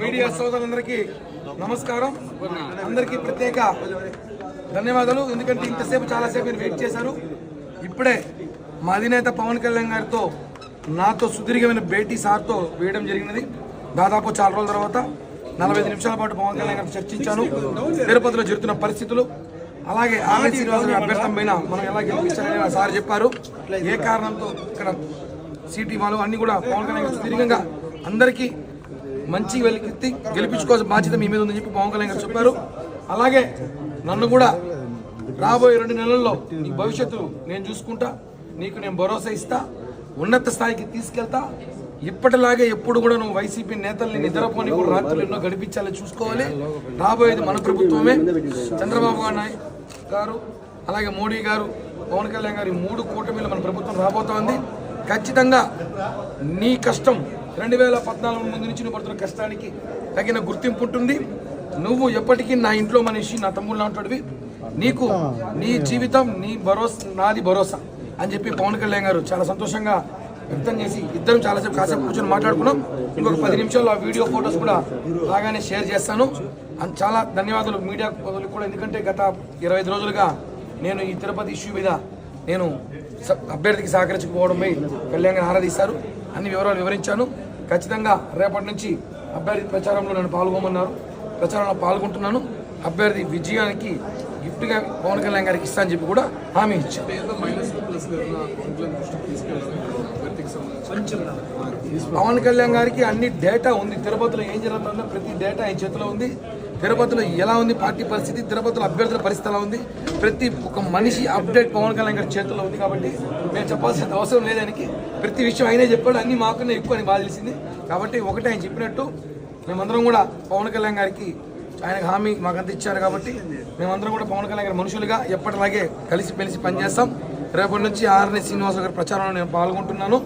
Media సోదరులందరికీ నమస్కారం. అందరికీ ప్రత్యేక ధన్యవాదాలు. ఎందుకంటే ఇంతసేపు చాలాసేపు మీరు వెయిట్ చేశారు. ఇప్పుడే మా అధినేత పవన్ కళ్యాణ్ గారితో నాతో సుదీర్ఘమైన భేటీ సార్తో వేయడం జరిగినది. దాదాపు చాలా రోజుల తర్వాత 45 నిమిషాల పాటు పవన్ కళ్యాణ్ గారితో చర్చించాను. తిరుపతిలో జరుగుతున్న పరిస్థితులు, అలాగే ఆమె శ్రీనివాస అభ్యర్థం పైన మనం ఎలా గెలిపించాలని సార్ చెప్పారు. ఏ కారణంతో ఇక్కడ సిటీ వాళ్ళు అన్ని కూడా పవన్ కళ్యాణ్ గారు సుదీర్ఘంగా అందరికీ మంచి వెళ్ళి గెలిపించుకోవాల్సిన బాధ్యత మీ మీద ఉందని చెప్పి పవన్ కళ్యాణ్ గారు చెప్పారు. అలాగే నన్ను కూడా రాబోయే 2 నెలల్లో నీ భవిష్యత్తు నేను చూసుకుంటా, నీకు నేను భరోసా ఇస్తా, ఉన్నత స్థాయికి తీసుకెళ్తా. ఇప్పటిలాగే ఎప్పుడు కూడా నువ్వు వైసీపీ నేతల్ని నిద్రపోని కూడా రాత్రులు ఎన్నో గడిపించాలని చూసుకోవాలి. రాబోయేది మన ప్రభుత్వమే. చంద్రబాబు గారు, అలాగే మోడీ గారు, పవన్ కళ్యాణ్ గారు, 3 కూటమిలో మన ప్రభుత్వం రాబోతోంది. ఖచ్చితంగా నీ కష్టం 2014 ముందు నుంచి నువ్వు పడుతున్న కష్టానికి తగిన గుర్తింపు ఉంటుంది. నువ్వు ఎప్పటికీ నా ఇంట్లో మనిషి, నా తమ్ముళ్ళు అంటాడువి. నీకు నీ జీవితం నీ భరోసా, నాది భరోసా అని చెప్పి పవన్ కళ్యాణ్ గారు చాలా సంతోషంగా వ్యక్తం చేసి ఇద్దరం కాసేపు కూర్చొని మాట్లాడుకున్నాం. ఇంకొక 10 నిమిషాల్లో ఆ వీడియో ఫొటోస్ కూడా బాగానే షేర్ చేస్తాను. చాలా ధన్యవాదాలు మీడియా కూడా. ఎందుకంటే గత 25 రోజులుగా నేను ఈ తిరుపతి ఇష్యూ మీద నేను అభ్యర్థికి సహకరించకపోవడంపై కళ్యాణ్ గారు ఆరాధిస్తారు. అన్ని వివరాలు వివరించాను. ఖచ్చితంగా రేపటి నుంచి అభ్యర్థి ప్రచారంలో నన్ను పాల్గొమన్నారు. ప్రచారంలో పాల్గొంటున్నాను. అభ్యర్థి విజయానికి గిఫ్ట్గా పవన్ కళ్యాణ్ గారికి ఇస్తా అని చెప్పి కూడా హామీ ఇచ్చాను. పవన్ కళ్యాణ్ గారికి అన్ని డేటా ఉంది. తిరుపతిలో ఏం జరుగుతుందో ప్రతి డేటా ఆయన చేతిలో ఉంది. తిరుపతిలో ఎలా ఉంది పార్టీ పరిస్థితి, తిరుపతిలో అభ్యర్థుల పరిస్థితి ఎలా ఉంది, ప్రతి ఒక్క మనిషి అప్డేట్ పవన్ కళ్యాణ్ గారి చేతిలో ఉంది. కాబట్టి మేము చెప్పాల్సిన అవసరం లేదానికి. ప్రతి విషయం ఆయనే చెప్పాడు. అన్ని మాకన్నా ఎక్కువ అని బాగా తెలిసింది. కాబట్టి ఒకటి ఆయన చెప్పినట్టు మేమందరం కూడా పవన్ కళ్యాణ్ గారికి ఆయనకు హామీ మాకంతా ఇచ్చారు. కాబట్టి మేమందరం కూడా పవన్ కళ్యాణ్ గారి మనుషులుగా ఎప్పటిలాగే కలిసి పనిచేస్తాం. రేపటి నుంచి ఆర్ఎన్ శ్రీనివాస గారి ప్రచారంలో నేను పాల్గొంటున్నాను.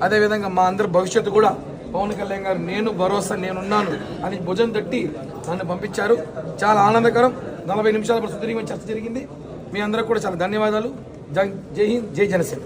అదేవిధంగా మా అందరి భవిష్యత్తు కూడా పవన్ కళ్యాణ్ గారు నేను భరోసా నేనున్నాను అని భుజం తట్టి నన్ను పంపించారు. చాలా ఆనందకరం. 40 నిమిషాల పాటు సుదీర్ఘమైన చర్చ జరిగింది. మీ అందరికి కూడా చాలా ధన్యవాదాలు. జై హింద్, జై జనసేన.